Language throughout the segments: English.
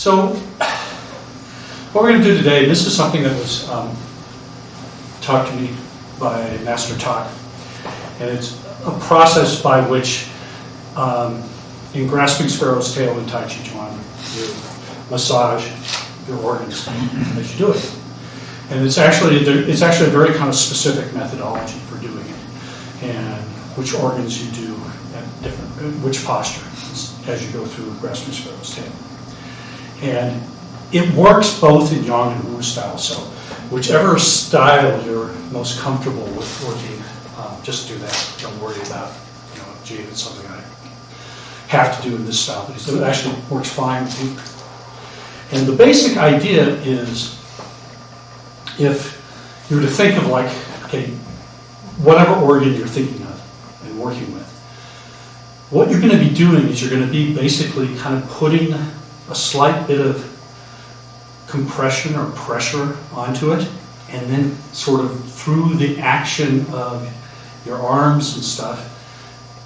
So what we're going to do today, this is something that was taught to me by Master Tak, and it's a process by which in grasping sparrow's tail and Taiji Chuan, you massage your organs as you do it. And it's actually a very kind of specific methodology for doing it, and which organs you do at which posture as you go through grasping sparrow's tail. And it works both in Yang and Wu style, so whichever style you're most comfortable with working, just do that. Don't worry about, gee, it's something I have to do in this style, because it actually works fine with you. And the basic idea is, if you were to think of whatever organ you're thinking of and working with, what you're going to be doing is you're going to be basically kind of putting a slight bit of compression or pressure onto it, and then sort of through the action of your arms and stuff,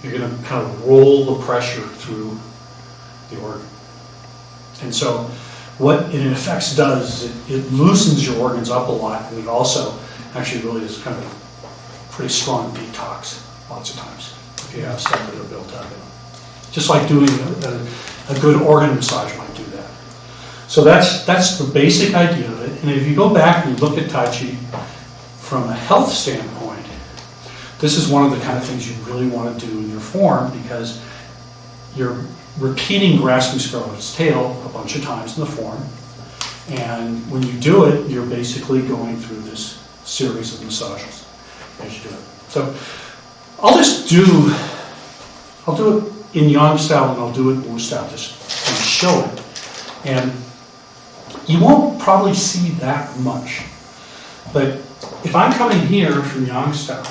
you're going to kind of roll the pressure through the organ. And so what it in effect does is it loosens your organs up a lot, and it also actually really is kind of a pretty strong detox lots of times if you have stuff that are built up. Just like doing a good organ massage might do that. So that's the basic idea of it. And if you go back and you look at Taiji from a health standpoint, this is one of the kind of things you really want to do in your form, because you're repeating grasping sparrow's tail a bunch of times in the form. And when you do it, you're basically going through this series of massages as you do it. So I'll do it in Yang style, and I'll do it in Wu style, just to show it. And you won't probably see that much. But if I'm coming here from Yang style,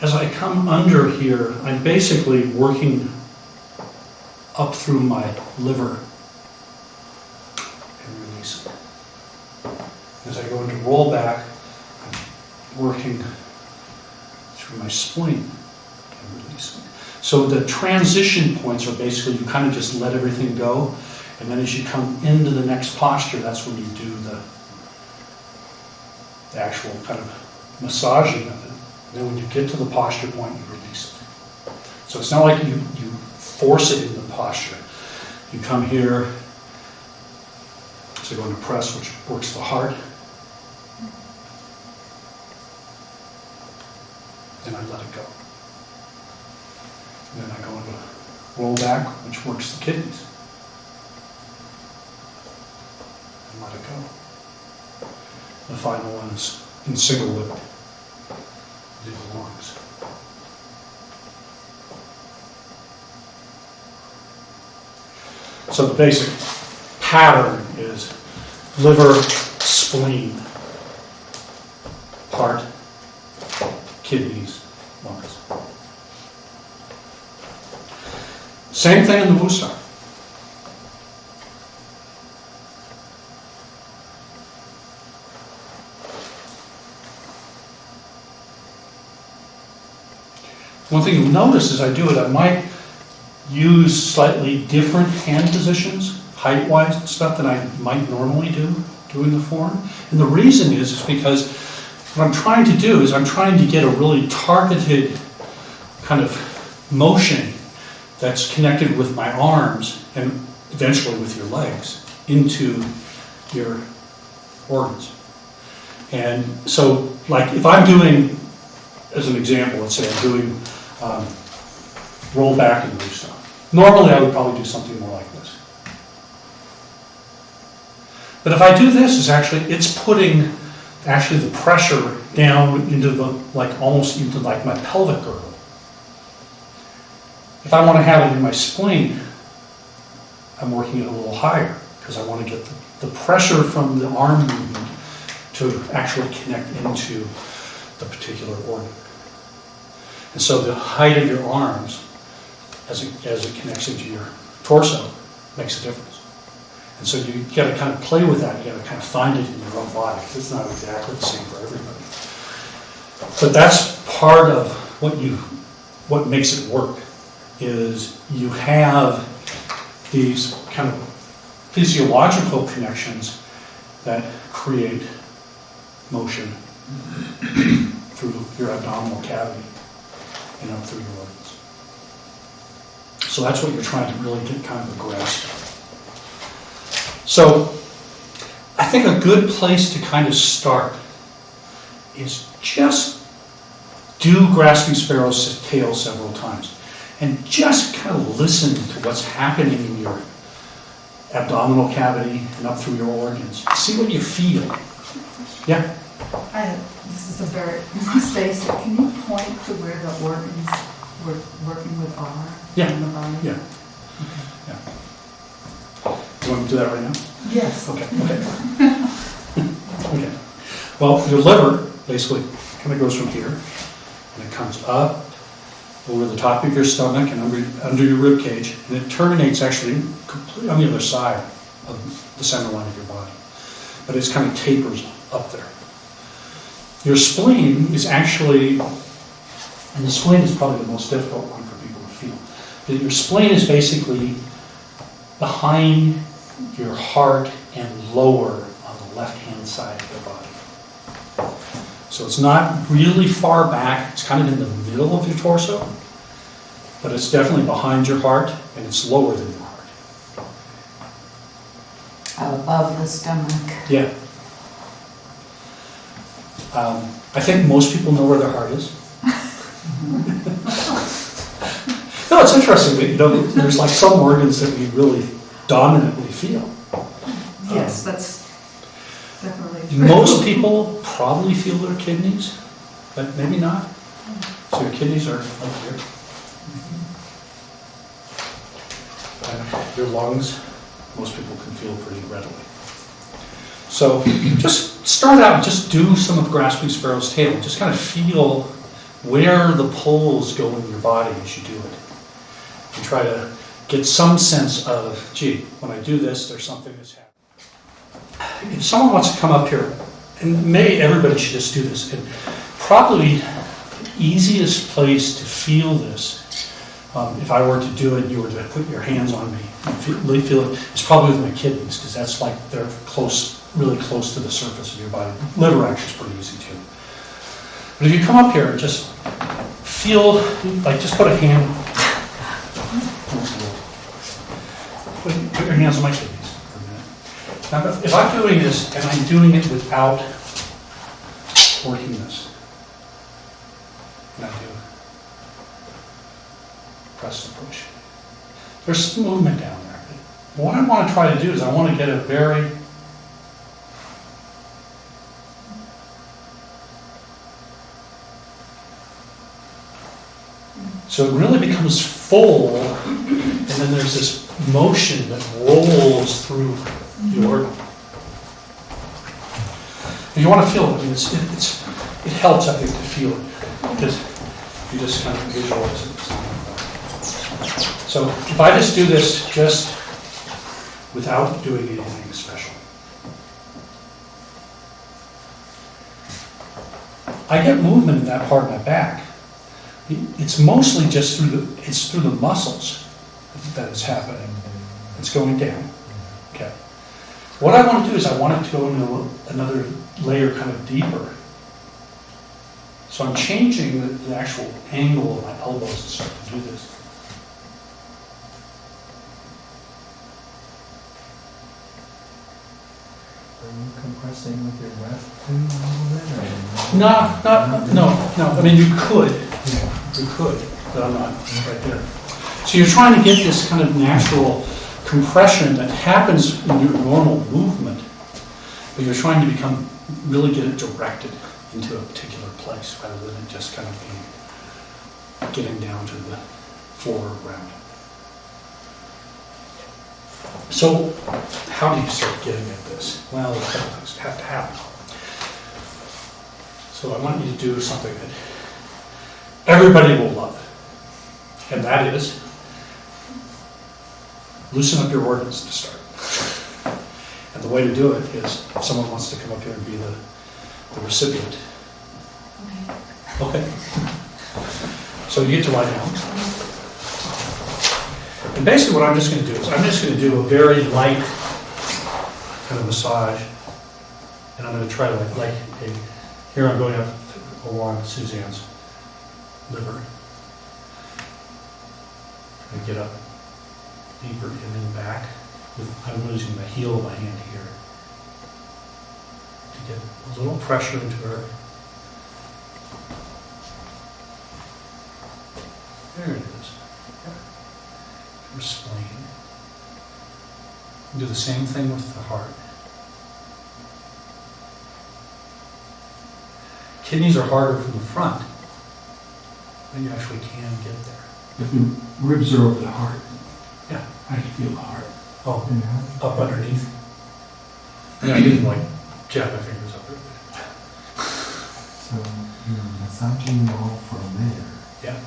as I come under here, I'm basically working up through my liver and release it. As I go into roll back, I'm working through my spleen and release it. So the transition points are basically, you kind of just let everything go, and then as you come into the next posture, that's when you do the actual kind of massaging of it. And then when you get to the posture point, you release it. So it's not like you force it in the posture. You come here, so you go into press, which works the heart. Then I let it go. And then I go into roll back, which works the kidneys. And let it go. The final one is in single lift. The lungs. So the basic pattern is liver, spleen, heart, kidneys, lungs. Same thing in the Wu style. One thing you'll notice as I do it, I might use slightly different hand positions, height-wise and stuff, than I might normally do in the form. And the reason is because what I'm trying to do is I'm trying to get a really targeted kind of motion that's connected with my arms and eventually with your legs into your organs. And so, like, if I'm doing, as an example, let's say I'm doing roll back and Wu style. Normally I would probably do something more like this. But if I do this, it's putting the pressure down into almost into my pelvic girdle. If I want to have it in my spleen, I'm working it a little higher, because I want to get the pressure from the arm movement to actually connect into the particular organ. And so the height of your arms, as it connects into your torso, makes a difference. And so you got to kind of play with that. You got to kind of find it in your own body, because it's not exactly the same for everybody. But that's part of what makes it work, is you have these kind of physiological connections that create motion through your abdominal cavity and up through your organs. So that's what you're trying to really get kind of a grasp of. So I think a good place to kind of start is just do grasping sparrow's tail several times and just kind of listen to what's happening in your abdominal cavity and up through your organs. See what you feel. Yeah? This is a very basic. Can you point to where the organs we're working with are in the body? Yeah. Yeah. Do you want to do that right now? Yes. Okay. Okay. Well, your liver basically kind of goes from here, and it comes up over the top of your stomach and under your rib cage, and it terminates actually completely on the other side of the center line of your body. But it's kind of tapers up there. Your spleen is actually, and the spleen is probably the most difficult one for people to feel, but your spleen is basically behind your heart and lower on the left-hand side of the body. So it's not really far back, it's kind of in the middle of your torso, but it's definitely behind your heart and it's lower than your heart. Above the stomach. Yeah. I think most people know where their heart is. No, it's interesting. There's like some organs that we really dominantly feel. Yes, that's definitely true. Most people probably feel their kidneys, but maybe not. So your kidneys are up here. Your lungs, most people can feel pretty readily. So just start out and just do some of grasping sparrow's tail. Just kind of feel where the poles go in your body as you do it. And try to get some sense of, gee, when I do this, there's something that's happening. If someone wants to come up here, and maybe everybody should just do this, and probably the easiest place to feel this, if I were to do it, you were to put your hands on me and feel it, it's probably with my kidneys, because that's like, they're close, really close to the surface of your body. Liver actually is pretty easy too. But if you come up here and just feel, like just put a hand, put your hands on my kidneys for a minute. Now, if I'm doing this and I'm doing it without working this, and I do press and push, there's some movement down there. What I want to try to do is I want to get a very so it really becomes full, and then there's this motion that rolls through the organ. If you want to feel it, I mean, it helps, I think, to feel it, because you just kind of visualize it. So if I just do this just without doing anything special, I get movement in that part of my back. It's mostly just through the muscles that it's happening. It's going down. Okay. What I want to do is I want it to go into another layer kind of deeper. So I'm changing the actual angle of my elbows to start to do this. Are you compressing with your breath too a little bit? No. I mean, you could, but I'm not right there. So you're trying to get this kind of natural compression that happens in your normal movement, but you're trying to really get it directed into a particular place rather than it just kind of getting down to the foreground. So how do you start getting at this? Well, there's a couple things have to happen. So I want you to do something that everybody will love, and that is loosen up your organs to start. And the way to do it is, if someone wants to come up here and be the recipient. Okay. So you get to lie down. And basically what I'm just going to do is I'm just going to do a very light massage, and I'm going to try here I'm going up along Suzanne's liver. I get up deeper and then back. I'm using the heel of my hand here to get a little pressure into her. There it is. Her spleen. Do the same thing with the heart. Kidneys are harder from the front, but you actually can get there. If the ribs are over the heart, Yeah. I can feel the heart. Oh, Yeah. up underneath. Yeah, I didn't jab my fingers up there. So you're massaging all from there. Yeah.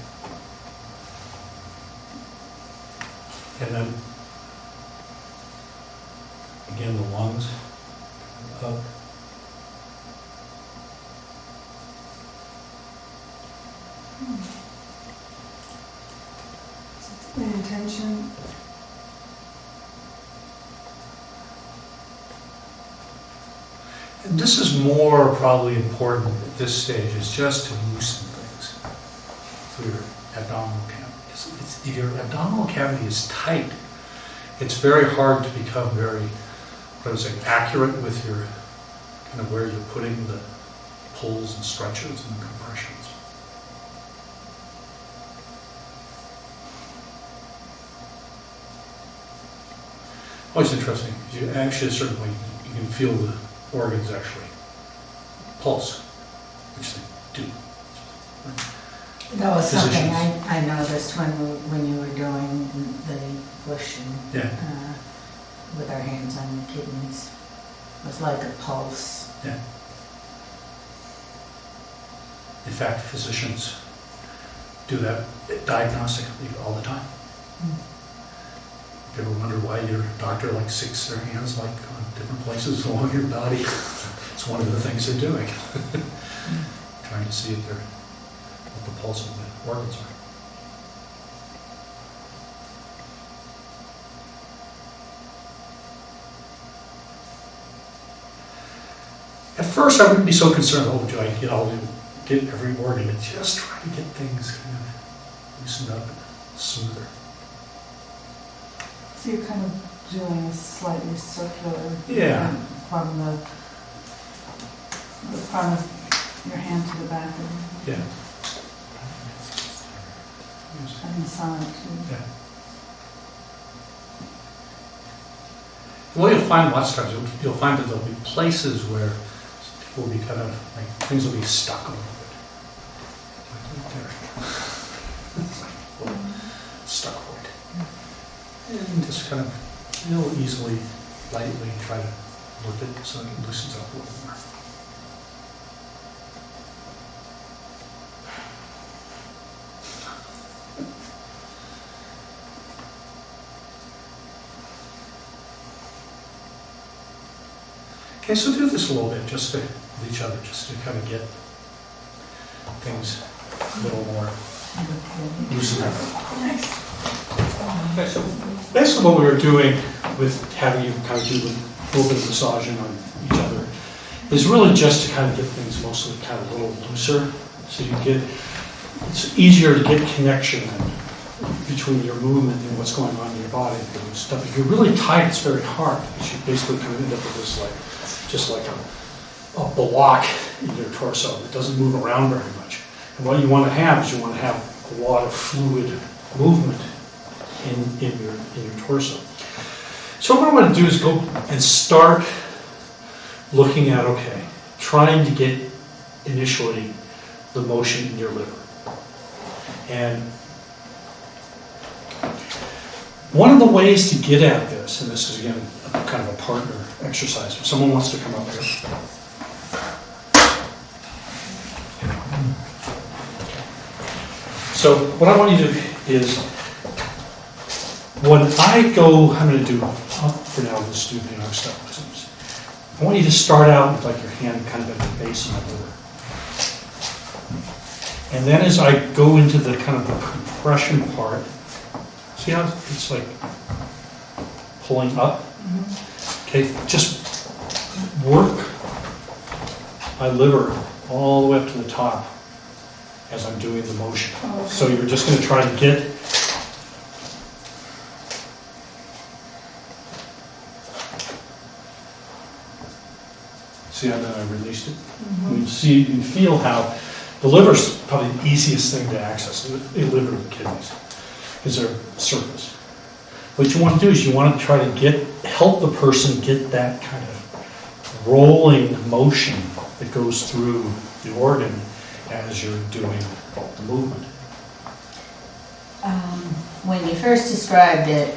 And then, again, the lungs up. The intention. And this is more probably important at this stage, is just to loosen things through your abdominal cavity. If your abdominal cavity is tight, it's very hard to become very, accurate with your, kind of where you're putting the pulls and stretches and compressions. Always interesting, because you actually, at a certain point, you can feel the organs actually pulse, which they do. That was something Physicians. I noticed when you were doing the pushing Yeah, with our hands on the kidneys. It was like a pulse. yeah. In fact, physicians do that diagnostically all the time. You ever wonder why your doctor sticks their hands on different places along your body? It's one of the things they're doing. Trying to see what the pulse of the organs are. At first, I wouldn't be so concerned, do I get every organ, and just try to get things kind of loosened up and smoother. So you're kind of doing a slightly circular. Yeah. From the front of your hand to the back of Yeah. and the side too. Yeah. Well, you'll find lots of times, you'll find that there'll be places where people will be kind of, things will be stuck a little bit. Right there. It's like, well, stuck right. And just kind of, easily, lightly try to work it so it loosens up a little more. Okay, so do this a little bit, just with each other, just to kind of get things a little more loosened up. Okay, so basically what we were doing with having you kind of do a little bit of massaging on each other is really just to kind of get things mostly kind of a little looser, so you get, it's easier to get connection between your movement and what's going on in your body and stuff. If you're really tight, it's very hard, because you basically kind of end up with this just like a block in your torso that doesn't move around very much. And what you want to have is you want to have a lot of fluid movement in your torso. So what I want to do is go and start looking at, trying to get initially the motion in your liver. And one of the ways to get at this, and this is again kind of a partner exercise, if someone wants to come up here. So what I want you to do is, when I go, I'm going to do, for now, let's do the arm stuff. I want you to start out with your hand kind of at the base of the liver. And then as I go into the kind of the compression part, see how it's pulling up? Okay, just work my liver all the way up to the top as I'm doing the motion. Oh, okay. So you're just going to try to get see how then I released it? You see, you can feel how the liver's probably the easiest thing to access, the liver and the kidneys, because they're surface. What you want to do is you want to try to help the person get that kind of rolling motion that goes through the organ as you're doing the movement. When you first described it,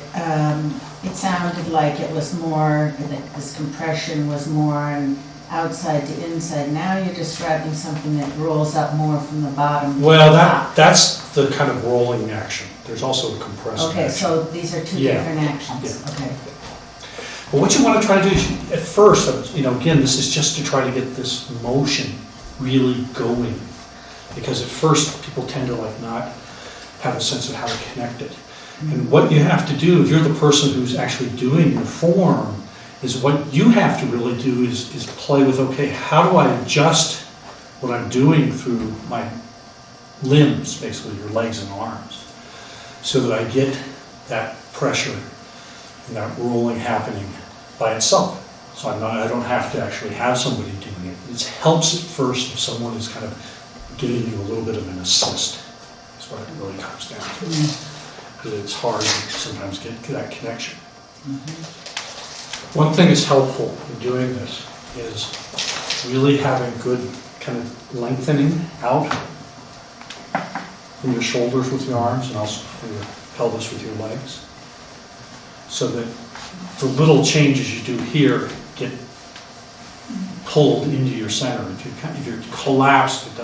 it sounded like it was more, that this compression was more outside to inside. Now you're describing something that rolls up more from the bottom to the Well, top. that's the kind of rolling action. There's also a compressing Okay, action. so these are two Yeah. different actions, okay. But what you want to try to do is, at first, again, this is just to try to get this motion really going. Because at first, people tend to not have a sense of how to connect it. And what you have to do, if you're the person who's actually doing the form, is what you have to really do is play with, okay, how do I adjust what I'm doing through my limbs, basically your legs and arms, so that I get that pressure and that rolling happening by itself. So I don't have to actually have somebody doing it. It helps at first if someone is kind of giving you a little bit of an assist. That's what it really comes down to. Because it's hard to sometimes get that connection. One thing that's helpful in doing this is really having good kind of lengthening out from your shoulders with your arms and also from your pelvis with your legs. So that the little changes you do here get pulled into your center. If you're collapsed, it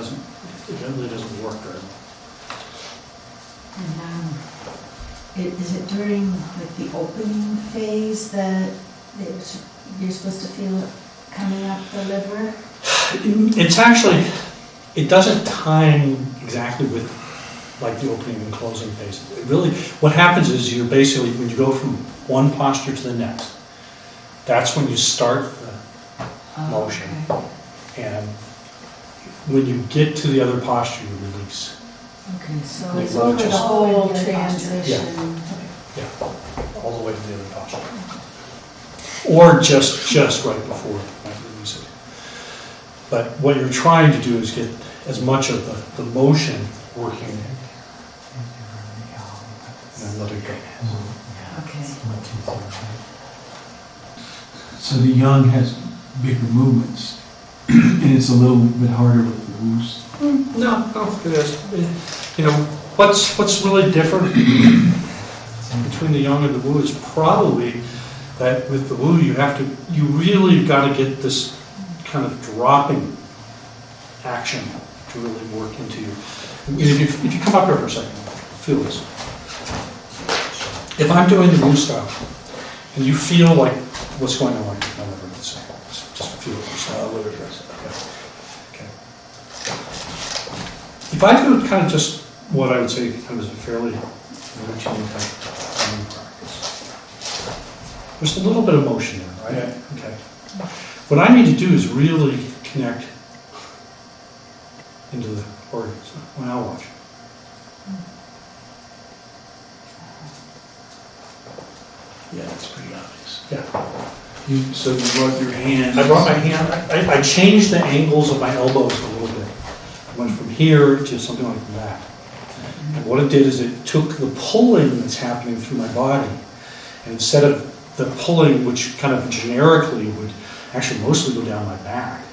really doesn't work very well. And is it during the opening phase that you're supposed to feel it coming up the liver? It's actually, it doesn't time exactly with the opening and closing phase. It really, what happens is you're basically, when you go from one posture to the next, that's when you start the motion. Okay. And when you get to the other posture, you release. Okay, so Like it's over the just- whole Yeah. transition. Yeah, all the way to the other posture. Or just right before you release it. But what you're trying to do is get as much of the motion working and then let it go. Okay. So the young has bigger movements, and it's a little bit harder with the loose. No, it is. What's really different between the young and the woo is probably that with the woo you really got to get this kind of dropping action to really work into you. If you come up here for a second, feel this. If I'm doing the woo style, and you feel like what's going on, like my liver, let's say, just feel it, liver dress. Okay. If I do kind of just what I would say kind of is a fairly routine type training practice, there's a little bit of motion there, right? Okay. What I need to do is really connect into the organs. Well, I'll watch. Yeah, that's pretty obvious. Yeah. So you brought your hand. I brought my hand, I changed the angles of my elbows a little bit. I went from here to something like that. And what it did is it took the pulling that's happening through my body, and instead of the pulling, which kind of generically would actually mostly go down my back,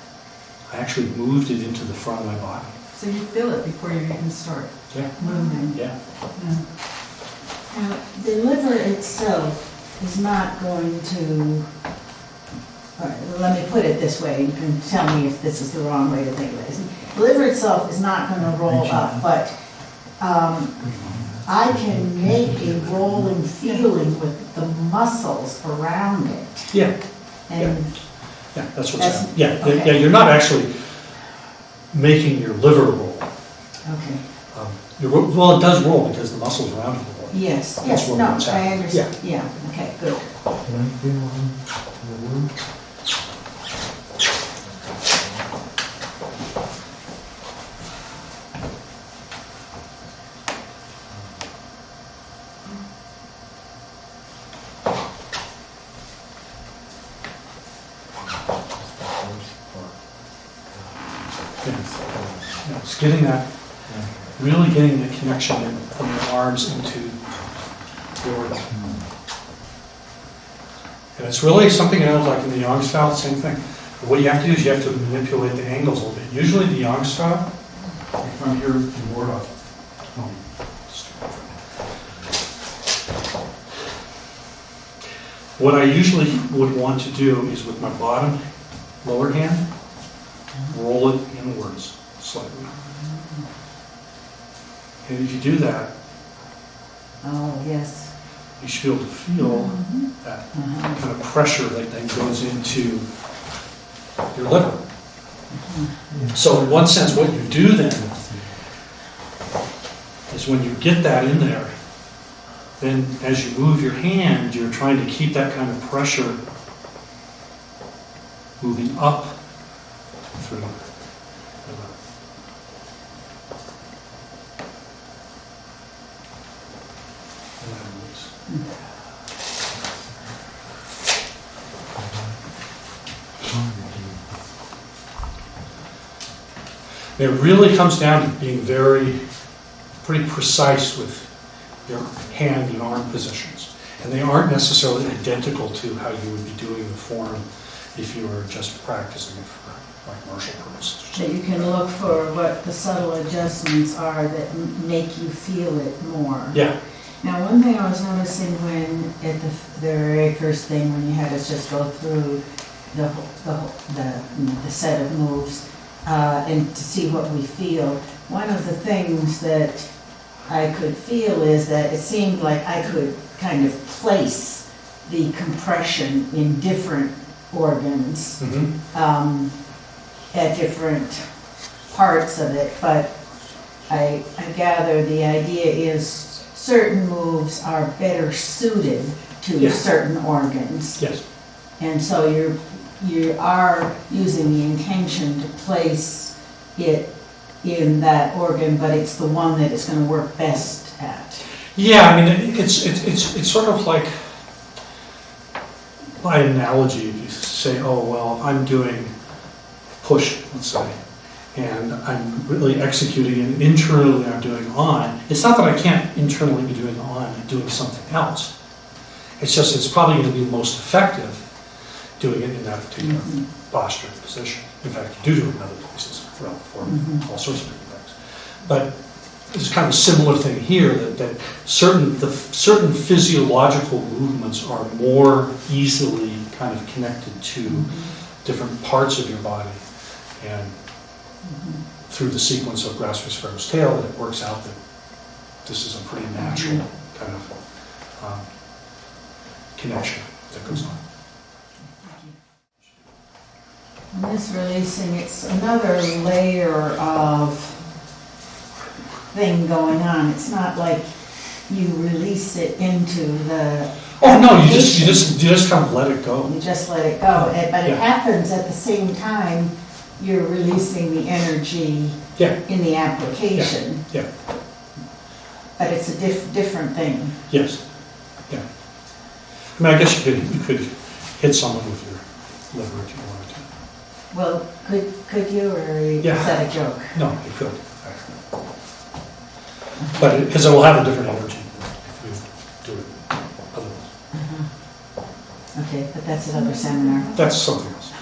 I actually moved it into the front of my body. So you feel it before you even start Yeah. moving. Yeah. Now, the liver itself is not going to, all right, let me put it this way, you can tell me if this is the wrong way to think of it. The liver itself is not going to roll up, but I can make a rolling feeling with the muscles around it. Yeah. And Yeah, that's what's That's- happening. Yeah, okay. yeah, you're not actually making your liver roll. okay, Well, it does roll because the muscles around it roll. yes, That's yes, what no, what's I happening. understand, yeah, okay, good. Can I feel on the wound? It's getting that, really getting the connection in from the arms into the organ. And it's really something else, like in the yang style, same thing. What you have to do is you have to manipulate the angles a little bit. Usually the yang style, if I'm here in board off. What I usually would want to do is with my bottom lower hand, roll it inwards slightly. And if you do that, Oh, yes. you should be able to feel that kind of pressure that then goes into your liver. So in one sense, what you do then is when you get that in there, then as you move your hand, you're trying to keep that kind of pressure moving up through the liver. And then release. It really comes down to being pretty precise with your hand and arm positions. And they aren't necessarily identical to how you would be doing the form if you were just practicing it for like martial purposes. That you can look for what the subtle adjustments are that make you feel it more. Yeah. Now, one thing I was noticing when, at the very first thing, when you had us just go through the set of moves, and to see what we feel, one of the things that I could feel is that it seemed like I could kind of place the compression in different organs, at different parts of it, but I gather the idea is certain moves are better suited to Yes. certain organs. Yes. And so you are using the intention to place it in that organ, but it's the one that it's going to work best at. Yeah, I mean, it's sort of like, by analogy, if you say, oh, well, I'm doing push, let's say, and I'm really executing it internally, I'm doing on. It's not that I can't internally be doing on and doing something else. It's just, it's probably going to be most effective doing it in that particular posture and position. In fact, you do it in other places throughout the form, all sorts of different things. But it's kind of a similar thing here, that certain physiological movements are more easily kind of connected to different parts of your body. And through the sequence of grasping sparrow's tail, it works out that this is a pretty natural kind of connection that goes on. And this releasing, it's another layer of thing going on. It's not like you release it into the. Oh no, you just kind of let it go. You just let it go, but it Yeah. happens at the same time you're releasing the energy Yeah, in the application. yeah, But it's a different thing. yes, yeah. I mean, I guess you could hit someone with your liver if you wanted to. Well, could you, or is Yeah. that a joke? No, you could, actually. But because it will have a different energy if you do it otherwise. Okay, but that's another seminar. That's something else.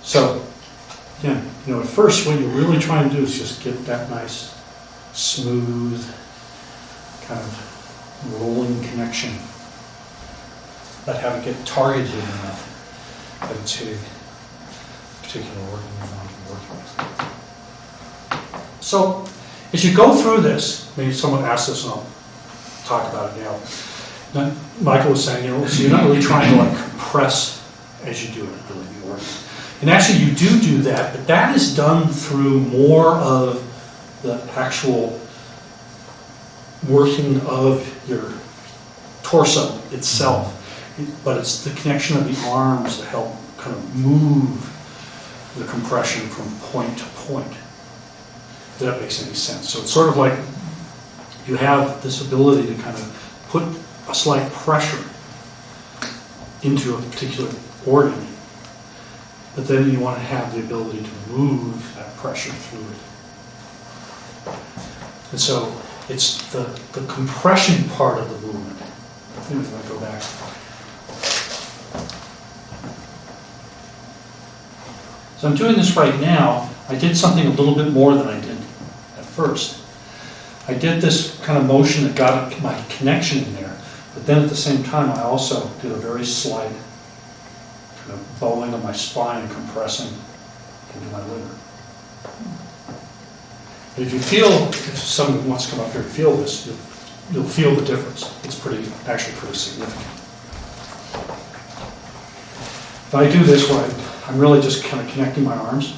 So, yeah, at first what you're really trying to do is just get that nice, smooth, kind of rolling connection. But have it get targeted enough that it's hitting a particular organ you want to be working with. So, as you go through this, maybe someone asked this and I'll talk about it now. Now, Michael was saying, so you're not really trying to like compress as you do it, really, the organ. And actually you do that, but that is done through more of the actual working of your torso itself. But it's the connection of the arms that help kind of move the compression from point to point. If that makes any sense. So it's sort of like you have this ability to kind of put a slight pressure into a particular organ. but then you want to have the ability to move that pressure through it. And so it's the compression part of the movement. If I go back. So I'm doing this right now. I did something a little bit more than I did at first. I did this kind of motion that got my connection in there, but then at the same time I also did a very slight kind of bowing of my spine and compressing into my liver. And if you feel, if someone wants to come up here and feel this, you'll feel the difference. It's actually pretty significant. If I do this where I'm really just kind of connecting my arms,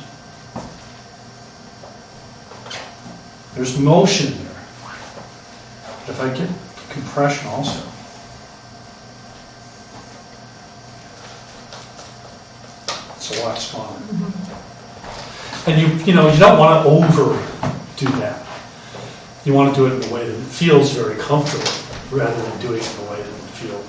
there's motion there. But if I get compression also, it's a lot smaller. And you don't want to overdo that. You want to do it in a way that it feels very comfortable, rather than doing it in a way that it feel.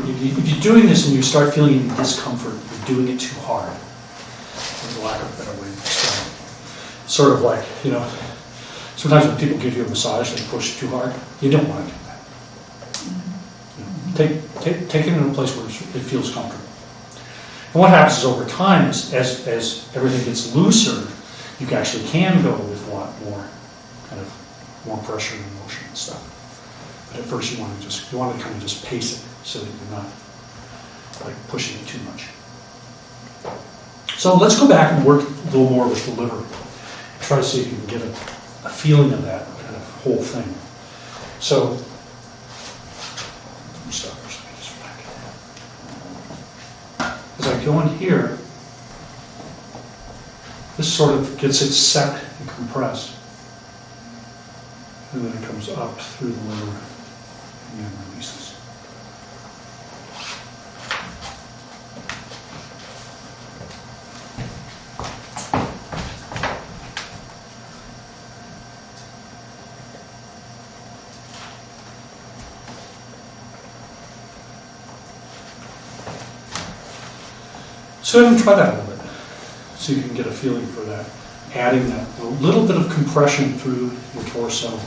If you're doing this and you start feeling any discomfort, you're doing it too hard. For lack of a better way to describe it. Sort of like, sometimes when people give you a massage, they push too hard. You don't want to do that. Take it in a place where it feels comfortable. And what happens is over time, as everything gets looser, you actually can go with a lot more more pressure and motion and stuff. But at first you want to kind of just pace it so that you're not like pushing it too much. So let's go back and work a little more with the liver. Try to see if you can get a feeling of that kind of whole thing. So let me stop for a second, just back. As I go in here, this sort of gets it set and compressed. And then it comes up through the liver and then releases. So go ahead and try that a little bit. So you can get a feeling for that. Adding that a little bit of compression through your torso,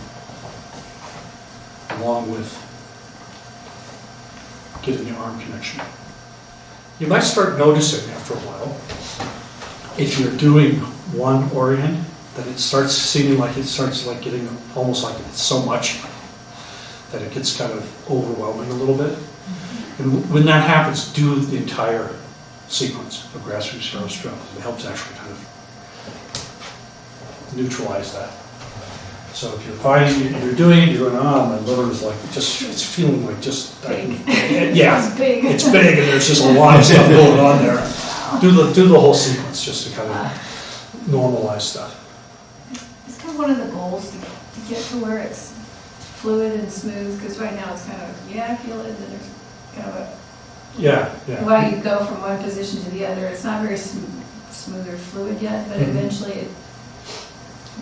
along with getting your arm connection. You might start noticing after a while, if you're doing one orient, that it starts seeming like getting almost like it's so much that it gets kind of overwhelming a little bit. And when that happens, do the entire sequence of grasping stroke. It helps actually kind of neutralize that. So if you're finding you're doing it, you're going, my liver is like it's feeling like yeah, it's big, and there's just a lot of stuff going on there. Do the whole sequence just to kind of normalize stuff. It's kind of one of the goals to get to where it's fluid and smooth, because right now it's kind of, I feel it, and there's kind of a while you go from one position to the other, it's not very smooth or fluid yet, but eventually it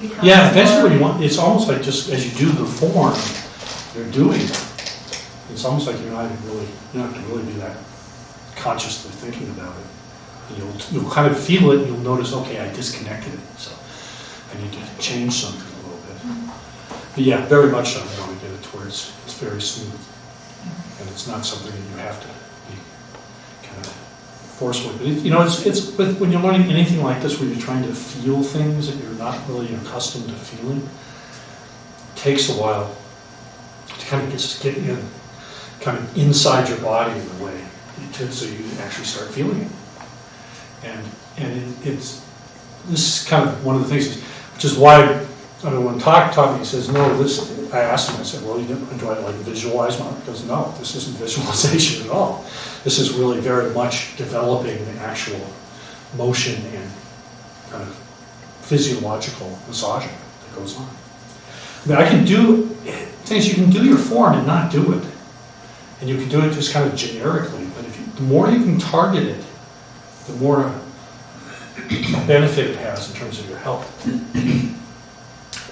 becomes. Yeah, eventually it's almost like just as you do the form, you're doing it. It's almost like you don't have to really be that consciously thinking about it. You'll kind of feel it, and you'll notice, okay, I disconnected it, so I need to change something a little bit. But yeah, very much so, you want to get it to where it's very smooth. And it's not something that you have to be kind of forceful. But it's when you're learning anything like this, where you're trying to feel things that you're not really accustomed to feeling, it takes a while to kind of just get in, kind of inside your body in a way, so you actually start feeling it. And this is kind of one of the things, which is why when Todd taught me, he says, no, I asked him, I said, well, do I visualize one? He goes, no, this isn't visualization at all. This is really very much developing the actual motion and kind of physiological massaging that goes on. I mean, I can do things, you can do your form and not do it. And you can do it just kind of generically, but the more you can target it, the more benefit it has in terms of your health.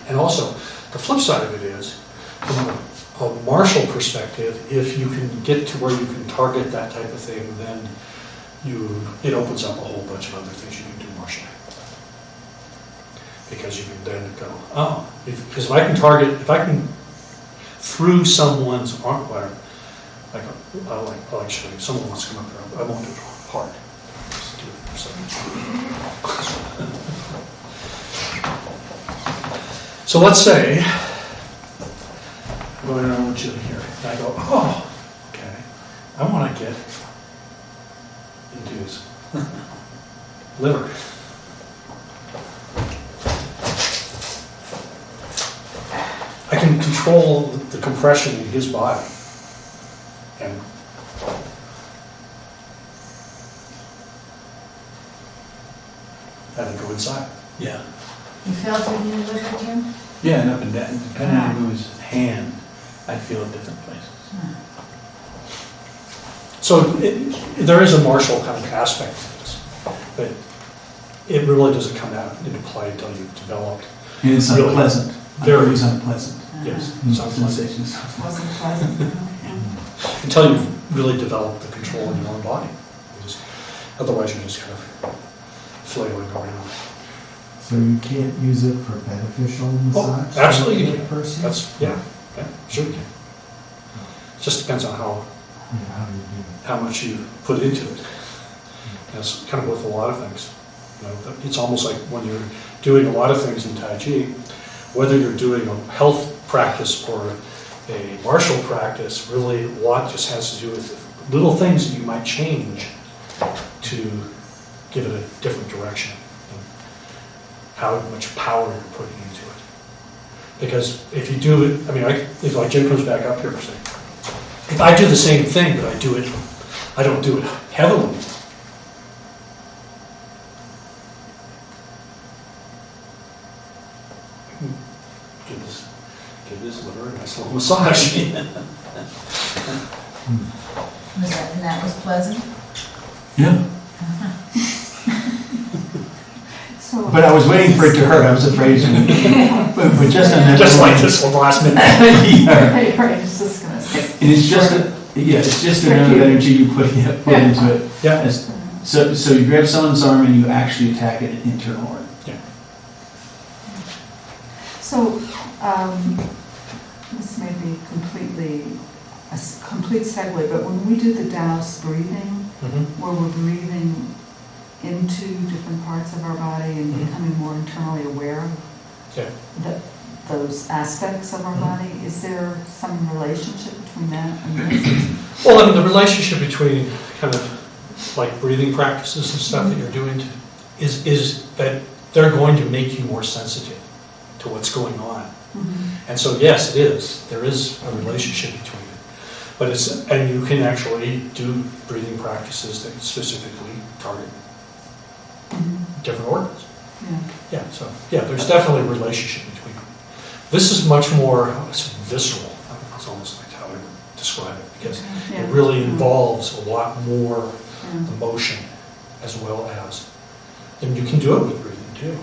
And also, the flip side of it is, from a martial perspective, if you can get to where you can target that type of thing, then it opens up a whole bunch of other things you can do martially. Because you can then go, oh, because if I can through someone's arm, I'll show you, someone wants to come up there, I won't do it hard. Just do it for a second. So let's say, I'm going on with you here, and I go, oh, okay, I want to get into his liver. I can control the compression in his body. And have it go inside. Yeah. You felt it in your liver, Jim? Yeah, and up and down, depending on whose hand, I feel at different places. So there is a martial kind of aspect to this, but it really doesn't come out into play until you've developed. And it's Really? unpleasant. Very. It's unpleasant. Yes, Some sensations. Wasn't pleasant. until you've really developed the control in your own body. Otherwise, you're just kind of flailing around. So you can't use it for beneficial massage? Absolutely you for the can. person? That's, yeah, sure you can. It just depends on Yeah, how do you do it? how much you put into it. That's kind of with a lot of things. You know, it's almost like when you're doing a lot of things in Taiji, whether you're doing a health practice or a martial practice, really a lot just has to do with little things that you might change to give it a different direction. And how much power you're putting into it. Because if you do it, I mean, if like Jim comes back up here for a second, if I do the same thing, but I don't do it heavily, give this liver a nice little massage. And that was pleasant? Yeah. So, But I was waiting for it to hurt, I was afraid to, but just on that. Just like this one last minute. Yeah. right, I was just gonna say. And it's just, it's just the amount of energy you put into it. Yeah. So you grab someone's arm and you actually attack an internal organ. So, this may be a complete segue, but when we do the Taoist breathing, where we're breathing into different parts of our body and becoming more internally aware of those aspects of our body, is there some relationship between that and this? Well, I mean, the relationship between kind of like breathing practices and stuff that you're doing is that they're going to make you more sensitive to what's going on. And so, yes, it is. There is a relationship between it. But and you can actually do breathing practices that specifically target different organs. Yeah, so, yeah, there's definitely a relationship between them. This is much more visceral. It's almost like how I would describe it, because it really involves a lot more emotion as well as, and you can do it with breathing too.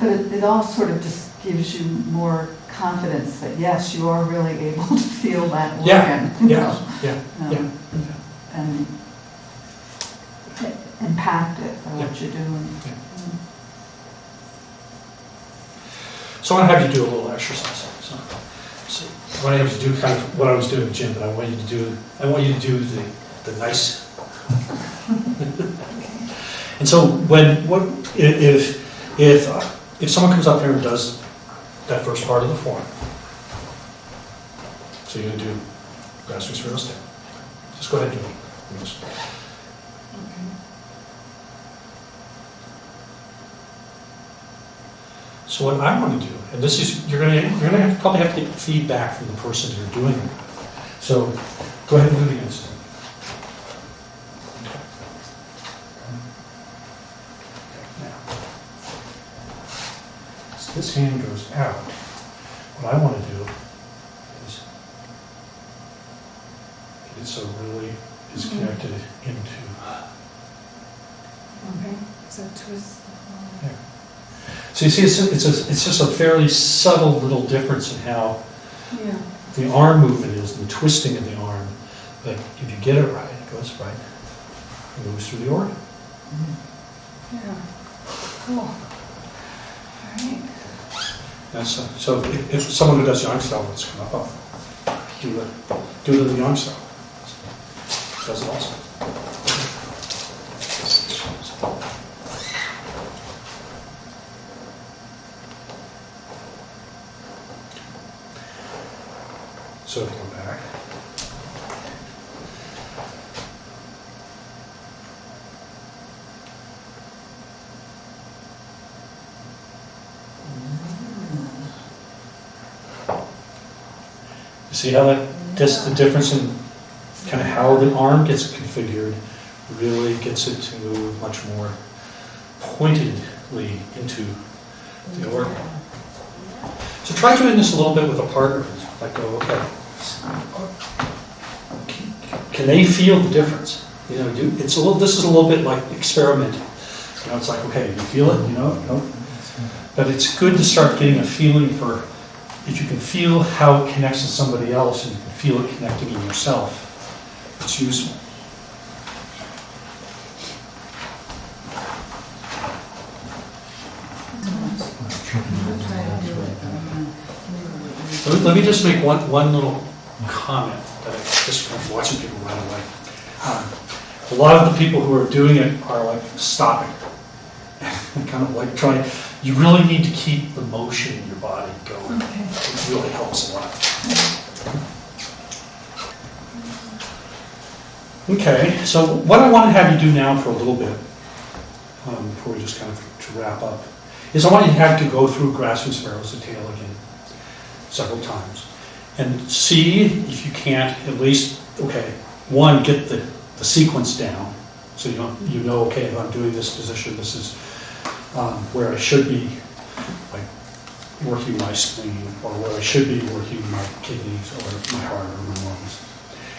But it all sort of just gives you more confidence that, yes, you are really able to feel that organ. And impact it by what you're doing. So I want to have you do a little exercise. So I want to have you do kind of what I was doing in the gym, but I want you to do the nice. And so if someone comes up here and does that first part of the form, so you're going to do grasping spiral step. Just go ahead and do it. So what I want to do, and this is, you're going to probably have to get feedback from the person you're doing it with. So go ahead and do it again. So this hand goes out. What I want to do is get it so it really is connected into. Okay, so twist the whole. Yeah. So you see, it's just a fairly subtle little difference in how the arm movement is, and the twisting of the arm. But if you get it right, it goes right. moves through the organ. Yeah. Cool. All right. That's, so if someone who does yang style wants to come up, I'll do it in the yang style. Does it also. So if you go back. You see how that's the difference in kind of how the arm gets configured, really gets it to move much more pointedly into the organ. So try doing this a little bit with a partner. Like, go, okay, can they feel the difference? You know, it's a little. This is a little bit like experimenting. You know, it's like, okay, you feel it, you know, no. But it's good to start getting a feeling for, if you can feel how it connects to somebody else and you can feel it connecting in yourself, it's useful. Let me just make one little comment that I just from watching people right away. A lot of the people who are doing it are like stopping, kind of like trying. You really need to keep the motion in your body going. Okay. It really helps a lot. Okay, so what I want to have you do now for a little bit, before we just kind of to wrap up, is I want you to have to go through Grasping Sparrows to Tail again several times and see if you can't at least, okay, one, get the sequence down so you know, okay, if I'm doing this position, this is where I should be, like working my spleen, or where I should be working my kidneys or my heart or my lungs.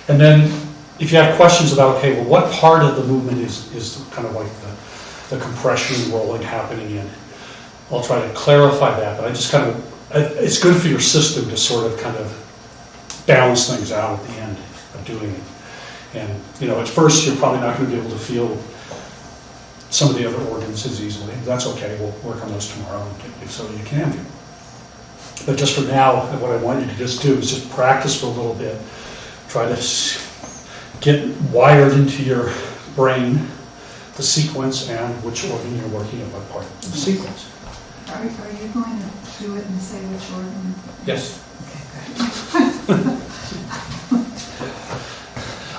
And then if you have questions about, okay, well, what part of the movement is kind of like the compression rolling happening in, I'll try to clarify that, but I just kind of, it's good for your system to sort of kind of balance things out at the end of doing it. And, you know, at first you're probably not going to be able to feel some of the other organs as easily. That's okay, we'll work on those tomorrow and get you so you can feel. But just for now, what I want you to just do is just practice for a little bit. Try to get wired into your brain the sequence and which organ you're working on, what part of the sequence. Are you going to do it and say which organ? Yes. Okay, good.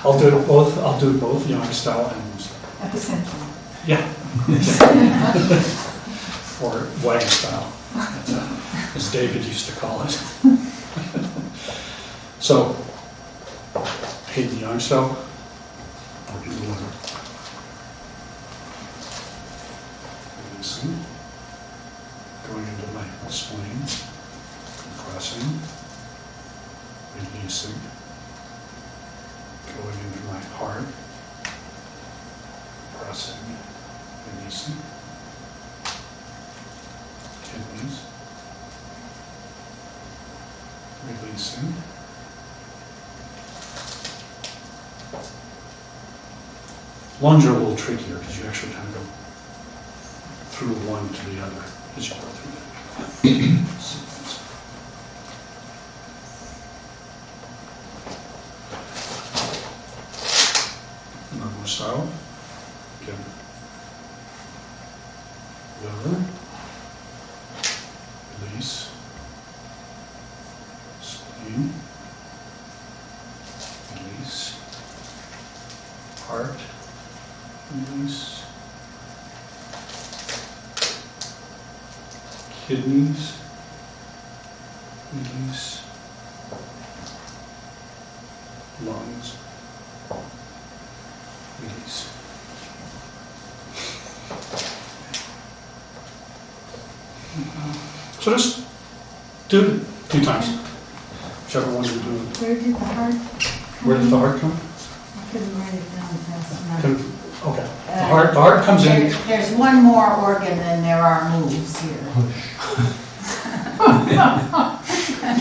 I'll do it both. I'll do both yang style and wu style. At the same time. Yeah. Or wagon style, as David used to call it. So, hey, the yang style, or do the liver. Releasing, going into my spleen, compressing, releasing, going into my heart, pressing, releasing, kidneys, releasing, lungs are a little trickier because you actually kind of go through one to the other as you go through that sequence. Normal style. Again. Liver. Release. Spleen. Release. Heart. Release. Kidneys. Release. Lungs. Release. So just do it 2 times, whichever one you're doing. Where did the heart? Where does the heart come? I couldn't write it down fast enough. Okay, the heart comes in. There's one more organ than there are moves here.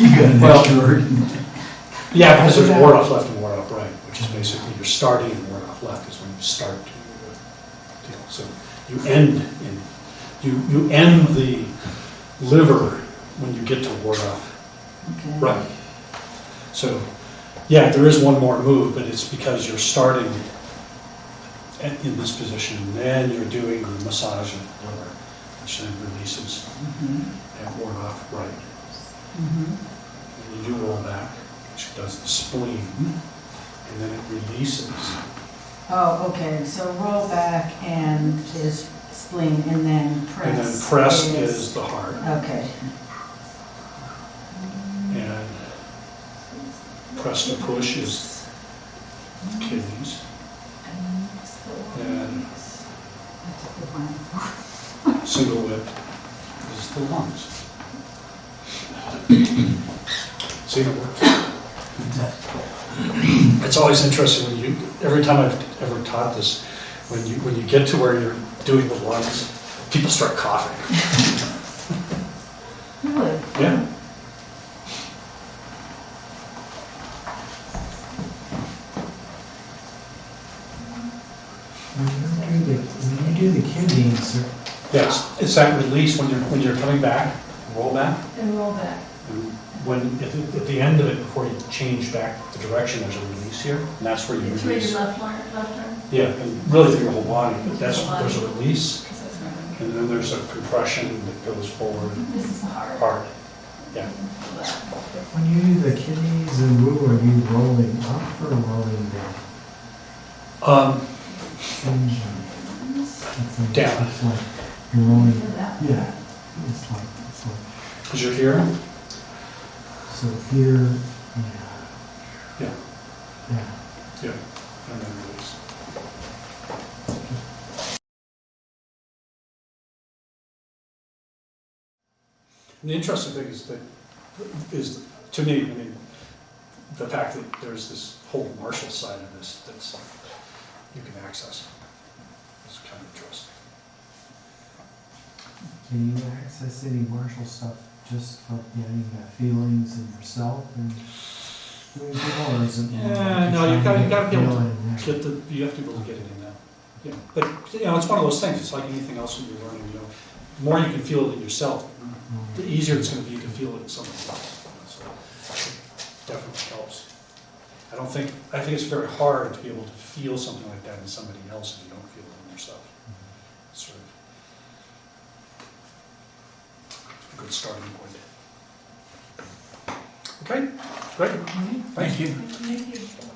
You got an Well- extra organ. Yeah, because there's ward off left and ward off right, which is basically you're starting and ward off left is when you start to So you end you end the liver when you get to ward off. Okay. Right. So, yeah, there is one more move, but it's because you're starting in this position, and then you're doing the massage of the liver, which then releases and ward off right. And you do roll back, which does the spleen, and then it releases. Oh, okay, so roll back and is spleen, and then press. And then press is the heart. Okay. And press to push is kidneys. And single whip is the lungs. See, it works. It's always interesting when you, every time I've ever taught this, when you get to where you're doing the lungs, people start coughing. Really? Yeah. When you do the kidneys, Yes, it's that release when you're coming back, roll back. And roll back. And when, at the end of it, before you change back the direction, there's a release here, and that's where you It's where release. your left arm. Yeah, and really through your whole body, but there's a release, Because that's where I'm- and then there's a compression that goes forward, This is the heart. hard. Yeah. when you do the kidneys and woo, are you rolling up or rolling down? Down. It's like you're rolling, Feel that? yeah, it's like, Because you're here, so here, yeah, yeah. yeah, and then release. And the interesting thing is to me, I mean, the fact that there's this whole martial side of this that's you can access is kind of interesting. Can you access any martial stuff just from getting the feelings in yourself and doing people, or is it more like No, you trying gotta be to able feel it in there? you have to be able to get it in there. Yeah, but it's one of those things. It's like anything else that you're learning. The more you can feel it in yourself, the easier it's going to be to feel it in somebody else. So it definitely helps. I think it's very hard to be able to feel something like that in somebody else if you don't feel it in yourself. It's sort of a good starting point. Okay, great. Thank you. Thank you.